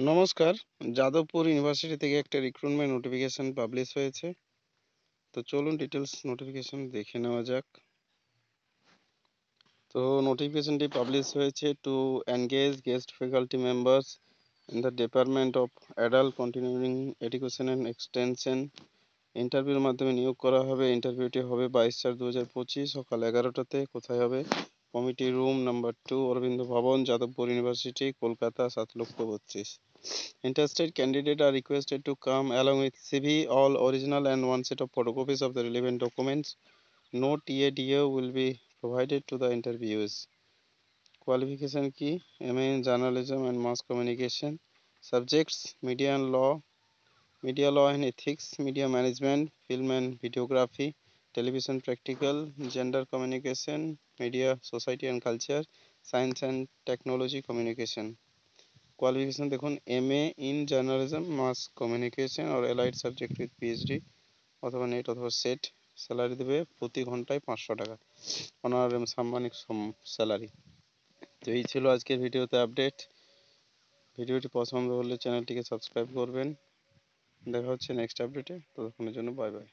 নমস্কার। যাদবপুর ইউনিভার্সিটি থেকে একটা রিক্রুটমেন্ট নোটিফিকেশন পাবলিশ হয়েছে। তো চলুন ডিটেলস নোটিফিকেশন দেখে নেওয়া যাক। তো নোটিফিকেশনটি পাবলিশ হয়েছে two engage guest faculty members in the department of adult continuing education and extension. ইন্টারভিউর মাধ্যমে নিয়োগ করা হবে। ইন্টারভিউটি হবে 22/4/2025 সকাল 11টাতে। কোথায় হবে? কমিটি রুম নাম্বার 2, অরবিন্দ ভবন, Jadavpur university, Kolkata 7,32,000। Interested candidates are requested to come along with CV, all original and one set of photocopies of the relevant documents. No TA will be provided to the interviews. Qualification key: MA in Journalism and Mass Communication. Subjects: Media Law and Ethics, Media Management, Film and Videography, Television Practical, Gender Communication, Media, Society and Culture, Science and Technology Communication. Qualification দেখুন, MA in journalism, mass communication আর allied subject with PhD অথবা NET অথবা SET. Salary দেবে প্রতি ঘন্টায় 500 টাকা, honorary সাম্মানিক salary. তো এই ছিল আজকের ভিডিওতে আপডেট। ভিডিওটি পছন্দ হলে চ্যানেলটিকে সাবস্ক্রাইব করবেন। দেখা হচ্ছে নেক্সট আপডেটে। ততক্ষণের জন্য বাই বাই।